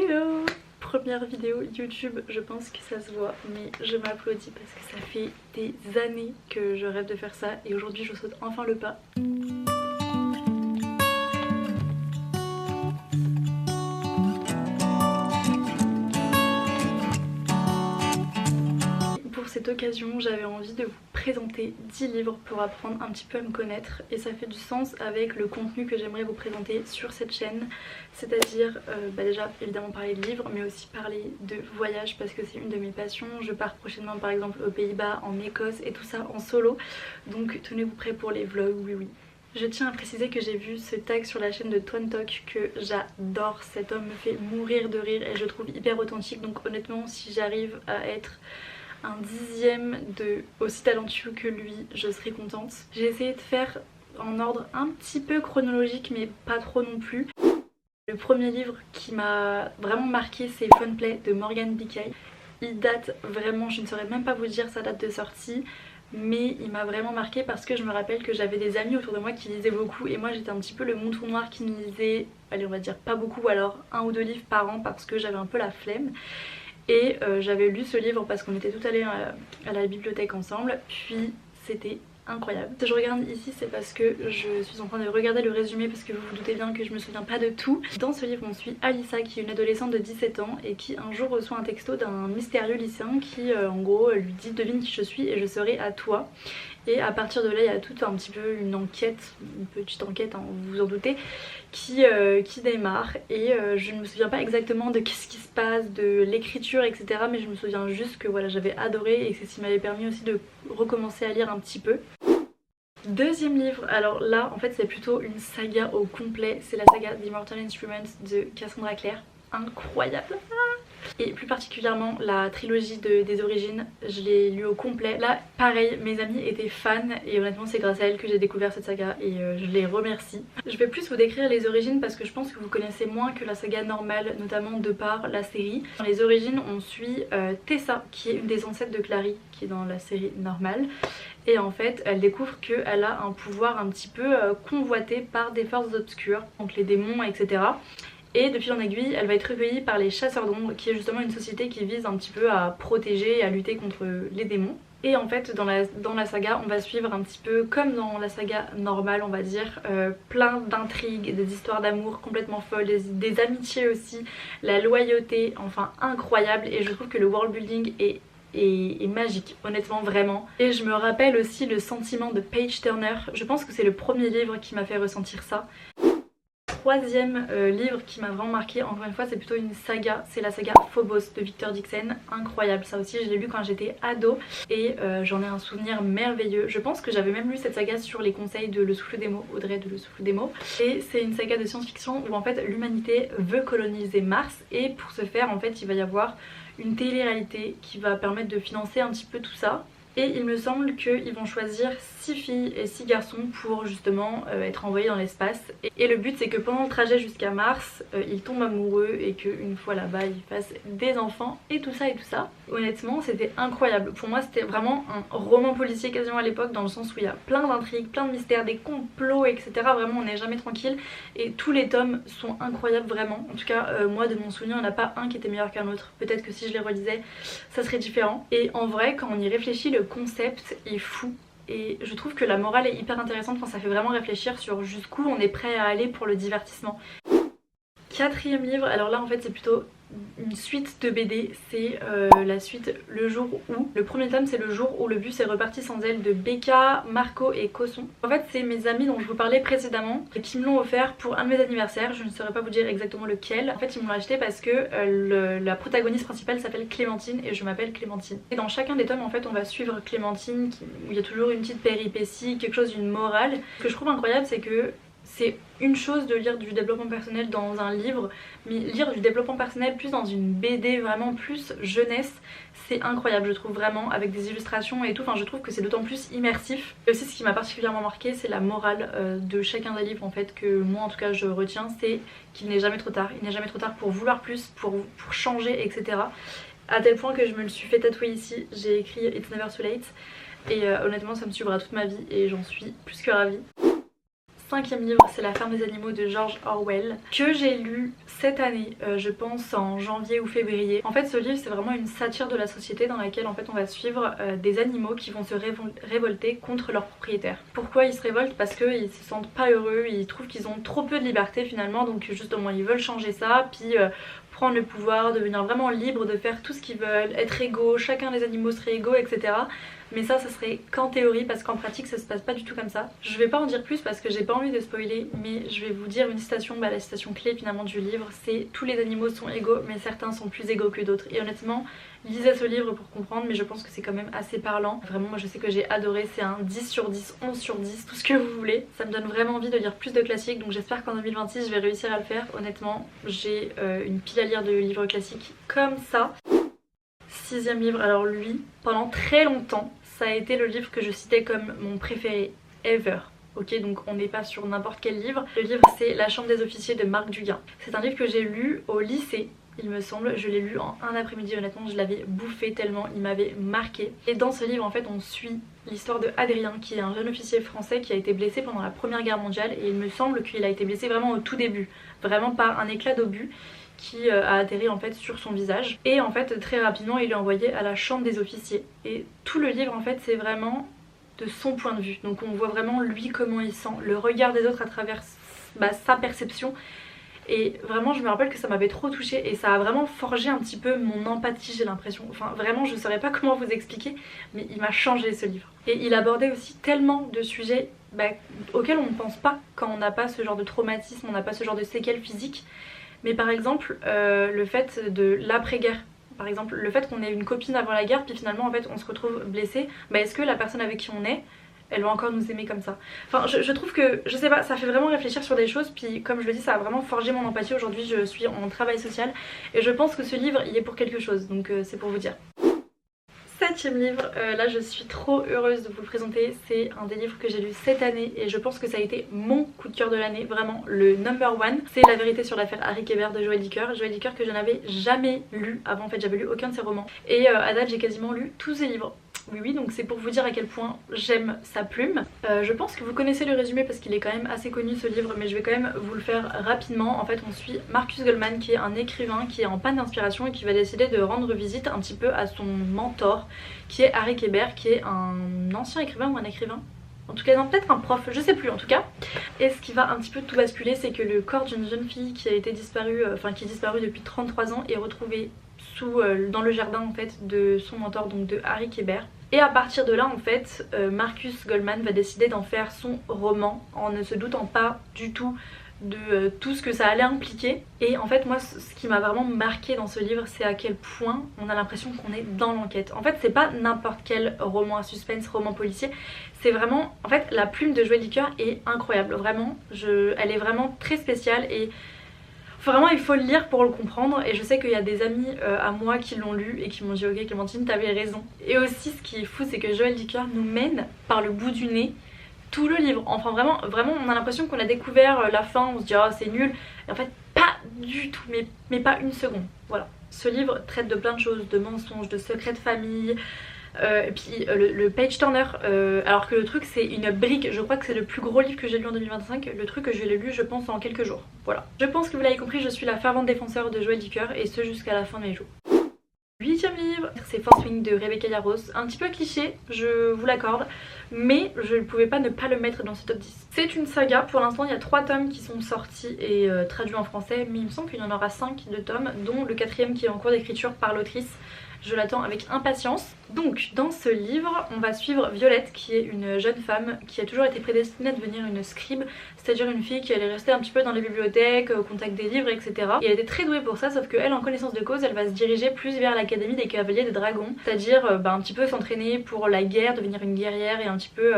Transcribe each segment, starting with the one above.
Hello! Première vidéo YouTube, je pense que ça se voit, mais je m'applaudis parce que ça fait des années que je rêve de faire ça et aujourd'hui je saute enfin le pas. Pour cette occasion, j'avais envie de vous présenter 10 livres pour apprendre un petit peu à me connaître et ça fait du sens avec le contenu que j'aimerais vous présenter sur cette chaîne, c'est-à-dire déjà évidemment parler de livres mais aussi parler de voyage parce que c'est une de mes passions. Je pars prochainement par exemple aux Pays-Bas, en Écosse et tout ça en solo, donc tenez-vous prêts pour les vlogs, oui. Je tiens à préciser que j'ai vu ce tag sur la chaîne de Twantok que j'adore, cet homme me fait mourir de rire et je le trouve hyper authentique, donc honnêtement si j'arrive à être un dixième de aussi talentueux que lui, je serais contente. J'ai essayé de faire en ordre un petit peu chronologique mais pas trop non plus. Le premier livre qui m'a vraiment marqué c'est Funplay de Morgan Piquet. Il date vraiment, je ne saurais même pas vous dire sa date de sortie, mais il m'a vraiment marqué parce que je me rappelle que j'avais des amis autour de moi qui lisaient beaucoup et moi j'étais un petit peu le mouton noir qui ne lisait, allez on va dire pas beaucoup ou alors 1 ou 2 livres par an parce que j'avais un peu la flemme. Et j'avais lu ce livre parce qu'on était toutes allées à la bibliothèque ensemble, puis c'était incroyable. Si je regarde ici c'est parce que je suis en train de regarder le résumé parce que vous vous doutez bien que je me souviens pas de tout. Dans ce livre on suit Alissa qui est une adolescente de 17 ans et qui un jour reçoit un texto d'un mystérieux lycéen qui en gros lui dit devine qui je suis et je serai à toi. Et à partir de là il y a tout un petit peu une enquête, une petite enquête hein, vous vous en doutez, qui démarre et je ne me souviens pas exactement de qu'est-ce qui se passe, de l'écriture etc. Mais je me souviens juste que voilà j'avais adoré et c'est ce qui m'avait permis aussi de recommencer à lire un petit peu. Deuxième livre, alors là en fait c'est plutôt une saga au complet, c'est la saga d'Immortal Instruments de Cassandra Clare, incroyable. Et plus particulièrement la trilogie des origines, je l'ai lu au complet. Là pareil, mes amis étaient fans et honnêtement c'est grâce à elles que j'ai découvert cette saga et je les remercie. Je vais plus vous décrire les origines parce que je pense que vous connaissez moins que la saga normale, notamment de par la série. Dans les origines on suit Tessa qui est une des ancêtres de Clary qui est dans la série normale. Et en fait elle découvre qu'elle a un pouvoir un petit peu convoité par des forces obscures, donc les démons etc. Et de fil en aiguille, elle va être recueillie par les chasseurs d'ombre, qui est justement une société qui vise un petit peu à protéger et à lutter contre les démons. Et en fait dans la saga on va suivre un petit peu comme dans la saga normale on va dire, plein d'intrigues, des histoires d'amour complètement folles, des amitiés aussi, la loyauté, enfin incroyable. Et je trouve que le world building est magique, honnêtement vraiment. Et je me rappelle aussi le sentiment de Page Turner, je pense que c'est le premier livre qui m'a fait ressentir ça. Troisième livre qui m'a vraiment marqué, encore une fois c'est plutôt une saga, c'est la saga Phobos de Victor Dixon, incroyable. Ça aussi je l'ai lu quand j'étais ado et j'en ai un souvenir merveilleux. Je pense que j'avais même lu cette saga sur les conseils de Le Souffle des mots, Audrey de Le Souffle des mots. Et c'est une saga de science-fiction où en fait l'humanité veut coloniser Mars et pour ce faire en fait il va y avoir une télé-réalité qui va permettre de financer un petit peu tout ça. Et il me semble qu'ils vont choisir 6 filles et 6 garçons pour justement être envoyés dans l'espace. Et le but c'est que pendant le trajet jusqu'à Mars, ils tombent amoureux et qu'une fois là-bas ils fassent des enfants et tout ça et tout ça. Honnêtement c'était incroyable. Pour moi c'était vraiment un roman policier quasiment à l'époque dans le sens où il y a plein d'intrigues, plein de mystères, des complots etc. Vraiment on n'est jamais tranquille et tous les tomes sont incroyables vraiment. En tout cas moi de mon souvenir il n'y en a pas un qui était meilleur qu'un autre. Peut-être que si je les relisais ça serait différent. Et en vrai quand on y réfléchit le concept est fou et je trouve que la morale est hyper intéressante quand ça fait vraiment réfléchir sur jusqu'où on est prêt à aller pour le divertissement. Quatrième livre, alors là en fait c'est plutôt une suite de BD, c'est la suite Le Jour Où. Le premier tome c'est Le Jour Où le bus est reparti sans elle de Becca, Marco et Cosson. En fait c'est mes amis dont je vous parlais précédemment qui me l'ont offert pour un de mes anniversaires, je ne saurais pas vous dire exactement lequel. En fait ils m'ont acheté parce que la protagoniste principale s'appelle Clémentine et je m'appelle Clémentine. Et dans chacun des tomes en fait on va suivre Clémentine où il y a toujours une petite péripétie, quelque chose d'une morale. Ce que je trouve incroyable c'est que c'est une chose de lire du développement personnel dans un livre, mais lire du développement personnel plus dans une BD vraiment plus jeunesse, c'est incroyable je trouve vraiment, avec des illustrations et tout, enfin je trouve que c'est d'autant plus immersif. Et aussi ce qui m'a particulièrement marqué c'est la morale de chacun des livres en fait, que moi en tout cas je retiens, c'est qu'il n'est jamais trop tard, il n'est jamais trop tard pour vouloir plus, pour changer etc. À tel point que je me le suis fait tatouer ici, j'ai écrit It's Never Too Late et honnêtement ça me suivra toute ma vie et j'en suis plus que ravie. 5e livre, c'est La ferme des animaux de George Orwell, que j'ai lu cette année, je pense en janvier ou février. En fait ce livre c'est vraiment une satire de la société dans laquelle en fait on va suivre des animaux qui vont se révolter contre leurs propriétaires. Pourquoi ils se révoltent? Parce qu'ils se sentent pas heureux, ils trouvent qu'ils ont trop peu de liberté finalement, donc justement ils veulent changer ça, puis prendre le pouvoir, devenir vraiment libre de faire tout ce qu'ils veulent, être égaux, chacun des animaux serait égaux, etc. Mais ça serait qu'en théorie parce qu'en pratique ça se passe pas du tout comme ça. Je vais pas en dire plus parce que j'ai pas envie de spoiler, mais je vais vous dire une citation, la citation clé finalement du livre, c'est tous les animaux sont égaux mais certains sont plus égaux que d'autres. Et honnêtement, lisez ce livre pour comprendre, mais je pense que c'est quand même assez parlant. Vraiment moi je sais que j'ai adoré, c'est un 10 sur 10, 11 sur 10, tout ce que vous voulez. Ça me donne vraiment envie de lire plus de classiques, donc j'espère qu'en 2026 je vais réussir à le faire. Honnêtement j'ai une pile à lire de livres classiques comme ça. 6e livre, alors lui, pendant très longtemps, ça a été le livre que je citais comme mon préféré ever. Ok, donc on n'est pas sur n'importe quel livre. Le livre c'est La chambre des officiers de Marc Duguin. C'est un livre que j'ai lu au lycée, il me semble. Je l'ai lu en un après-midi, honnêtement je l'avais bouffé tellement il m'avait marqué. Et dans ce livre en fait on suit l'histoire de Adrien qui est un jeune officier français qui a été blessé pendant la Première Guerre mondiale. Et il me semble qu'il a été blessé vraiment au tout début, vraiment par un éclat d'obus qui a atterri en fait sur son visage. Et en fait très rapidement il est envoyé à la chambre des officiers. Et tout le livre en fait c'est vraiment de son point de vue. Donc on voit vraiment lui comment il sent, le regard des autres à travers sa perception. Et vraiment je me rappelle que ça m'avait trop touchée et ça a vraiment forgé un petit peu mon empathie, j'ai l'impression. Enfin vraiment je saurais pas comment vous expliquer, mais il m'a changé ce livre. Et il abordait aussi tellement de sujets auxquels on ne pense pas quand on n'a pas ce genre de traumatisme, on n'a pas ce genre de séquelles physiques. Mais par exemple le fait de l'après-guerre, par exemple le fait qu'on ait une copine avant la guerre puis finalement en fait on se retrouve blessé, est-ce que la personne avec qui on est, elle va encore nous aimer comme ça? Enfin je trouve que, je sais pas, ça fait vraiment réfléchir sur des choses. Puis comme je le dis ça a vraiment forgé mon empathie. Aujourd'hui je suis en travail social et je pense que ce livre il est pour quelque chose, donc c'est pour vous dire. 7e livre, là je suis trop heureuse de vous le présenter, c'est un des livres que j'ai lu cette année et je pense que ça a été mon coup de cœur de l'année, vraiment le number one. C'est La vérité sur l'affaire Harry Kéber de Joël Dicker. Joël Dicker que je n'avais jamais lu avant, en fait j'avais lu aucun de ses romans et à date j'ai quasiment lu tous ses livres. Oui, donc c'est pour vous dire à quel point j'aime sa plume. Je pense que vous connaissez le résumé parce qu'il est quand même assez connu ce livre, mais je vais quand même vous le faire rapidement. En fait on suit Marcus Goldman qui est un écrivain qui est en panne d'inspiration et qui va décider de rendre visite un petit peu à son mentor qui est Harry Kéber, qui est un ancien écrivain ou un écrivain, en tout cas non, peut-être un prof, je sais plus en tout cas. Et ce qui va un petit peu tout basculer, c'est que le corps d'une jeune fille qui a été disparue, qui est disparue depuis 33 ans est retrouvé dans le jardin en fait de son mentor, donc de Harry Kéber. Et à partir de là en fait Marcus Goldman va décider d'en faire son roman en ne se doutant pas du tout de tout ce que ça allait impliquer. Et en fait moi ce qui m'a vraiment marqué dans ce livre c'est à quel point on a l'impression qu'on est dans l'enquête. En fait c'est pas n'importe quel roman à suspense, roman policier, c'est vraiment, en fait la plume de Joël Dicker est incroyable, vraiment, elle est vraiment très spéciale et vraiment il faut le lire pour le comprendre. Et je sais qu'il y a des amis à moi qui l'ont lu et qui m'ont dit ok Clémentine t'avais raison. Et aussi ce qui est fou c'est que Joël Dicker nous mène par le bout du nez tout le livre. Enfin vraiment on a l'impression qu'on a découvert la fin, on se dit oh c'est nul, et en fait pas du tout, mais pas une seconde. Voilà, ce livre traite de plein de choses, de mensonges, de secrets de famille. Et puis le page turner, alors que le truc c'est une brique, je crois que c'est le plus gros livre que j'ai lu en 2025, le truc que je l'ai lu je pense en quelques jours. Voilà, je pense que vous l'avez compris, je suis la fervente défenseur de Joël Dicker et ce jusqu'à la fin de mes jours. 8e livre, c'est Fourth Wing de Rebecca Yarros, un petit peu cliché, je vous l'accorde, mais je ne pouvais pas ne pas le mettre dans ce top 10. C'est une saga, pour l'instant il y a 3 tomes qui sont sortis et traduits en français, mais il me semble qu'il y en aura 5 de tomes, dont le 4e qui est en cours d'écriture par l'autrice. Je l'attends avec impatience. Donc dans ce livre on va suivre Violette qui est une jeune femme qui a toujours été prédestinée à devenir une scribe, c'est-à-dire une fille qui allait rester un petit peu dans les bibliothèques, au contact des livres, etc. Et elle était très douée pour ça, sauf qu'elle en connaissance de cause elle va se diriger plus vers l'académie des cavaliers des dragons, c'est-à-dire un petit peu s'entraîner pour la guerre, devenir une guerrière et un petit peu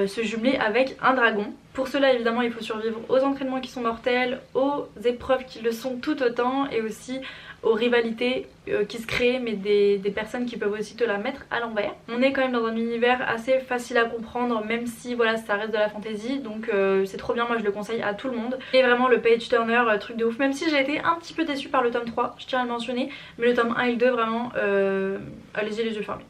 se jumeler avec un dragon. Pour cela évidemment il faut survivre aux entraînements qui sont mortels, aux épreuves qui le sont tout autant et aussi aux rivalités qui se créent, mais des personnes qui peuvent aussi te la mettre à l'envers. On est quand même dans un univers assez facile à comprendre, même si voilà ça reste de la fantasy, donc c'est trop bien, moi je le conseille à tout le monde. Et vraiment le page turner, truc de ouf, même si j'ai été un petit peu déçue par le tome 3, je tiens à le mentionner, mais le tome 1 et le 2 vraiment allez-y les yeux fermés.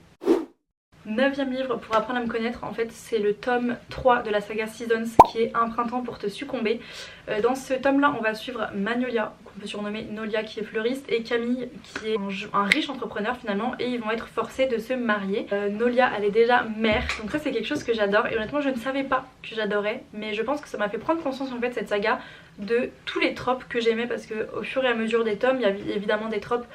9e livre pour apprendre à me connaître. En fait c'est le tome 3 de la saga Seasons qui est Un printemps pour te succomber. Dans ce tome là on va suivre Magnolia, qu'on peut surnommer Nolia, qui est fleuriste, et Camille qui est un riche entrepreneur finalement, et ils vont être forcés de se marier. Nolia elle est déjà mère, donc ça c'est quelque chose que j'adore, et honnêtement je ne savais pas que j'adorais, mais je pense que ça m'a fait prendre conscience en fait cette saga de tous les tropes que j'aimais, parce que au fur et à mesure des tomes il y a évidemment des tropes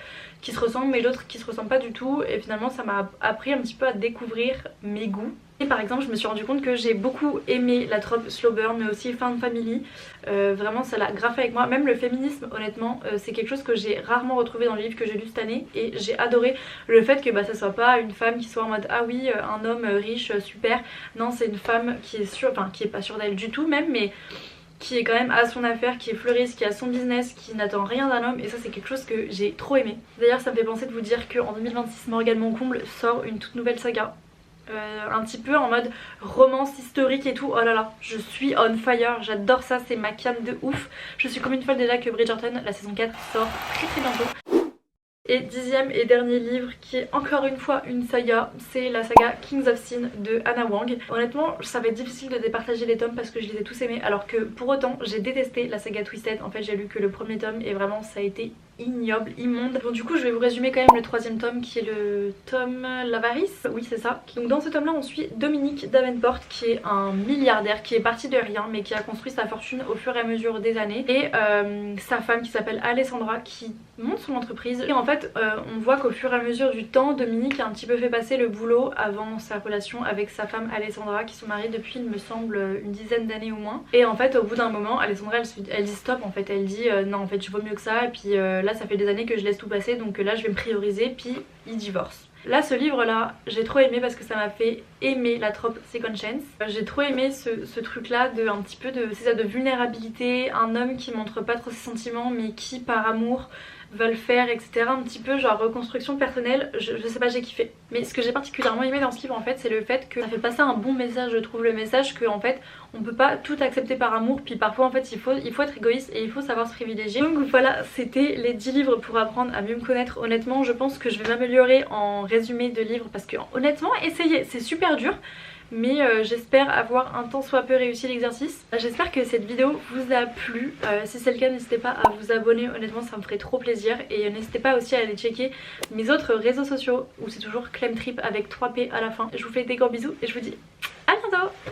qui se ressemblent mais d'autres qui se ressemblent pas du tout, et finalement ça m'a appris un petit peu à découvrir mes goûts. Et par exemple je me suis rendu compte que j'ai beaucoup aimé la trope slow burn mais aussi Found Family, vraiment ça l'a grave fait avec moi. Même le féminisme honnêtement c'est quelque chose que j'ai rarement retrouvé dans les livres que j'ai lus cette année, et j'ai adoré le fait que ça soit pas une femme qui soit en mode ah oui un homme riche super, non c'est une femme qui est sûre, enfin qui est pas sûre d'elle du tout même, mais qui est quand même à son affaire, qui est fleuriste, qui a son business, qui n'attend rien d'un homme, et ça c'est quelque chose que j'ai trop aimé. D'ailleurs ça me fait penser de vous dire qu'en 2026 Morgane Moncomble sort une toute nouvelle saga, un petit peu en mode romance historique et tout. Oh là là, je suis on fire, j'adore ça, c'est ma cam de ouf. Je suis comme une folle déjà que Bridgerton, la saison 4 sort très bientôt. Et 10e et dernier livre qui est encore une fois une saga, c'est la saga Kings of Sin de Anna Wang. Honnêtement ça va être difficile de départager les tomes parce que je les ai tous aimés, alors que pour autant j'ai détesté la saga Twisted. En fait j'ai lu que le premier tome et vraiment ça a été ignoble, immonde. Bon du coup je vais vous résumer quand même le 3e tome qui est le tome L'Avarice, oui c'est ça. Donc dans ce tome là on suit Dominique Davenport qui est un milliardaire qui est parti de rien mais qui a construit sa fortune au fur et à mesure des années, et sa femme qui s'appelle Alessandra qui monte son entreprise. Et en fait on voit qu'au fur et à mesure du temps Dominique a un petit peu fait passer le boulot avant sa relation avec sa femme Alessandra, qui sont mariés depuis il me semble une dizaine d'années au moins. Et en fait au bout d'un moment Alessandra elle dit stop en fait, elle dit non en fait je vaux mieux que ça, et puis là ça fait des années que je laisse tout passer, donc là je vais me prioriser, puis ils divorcent. Là ce livre là j'ai trop aimé parce que ça m'a fait aimer la trope Second Chance. J'ai trop aimé ce truc là de un petit peu de, c'est ça, de vulnérabilité, un homme qui montre pas trop ses sentiments mais qui par amour va le faire, etc. Un petit peu genre reconstruction personnelle, je sais pas, j'ai kiffé. Mais ce que j'ai particulièrement aimé dans ce livre en fait c'est le fait que ça fait passer un bon message, je trouve, le message que en fait on peut pas tout accepter par amour, puis parfois en fait il faut être égoïste et il faut savoir se privilégier. Donc voilà, c'était les 10 livres pour apprendre à mieux me connaître. Honnêtement je pense que je vais m'améliorer en résumé de livres parce que honnêtement essayez, c'est super dur, mais j'espère avoir un tant soit peu réussi l'exercice. J'espère que cette vidéo vous a plu, si c'est le cas n'hésitez pas à vous abonner, honnêtement ça me ferait trop plaisir, et n'hésitez pas aussi à aller checker mes autres réseaux sociaux où c'est toujours Clemtrip avec 3P à la fin. Je vous fais des gros bisous et je vous dis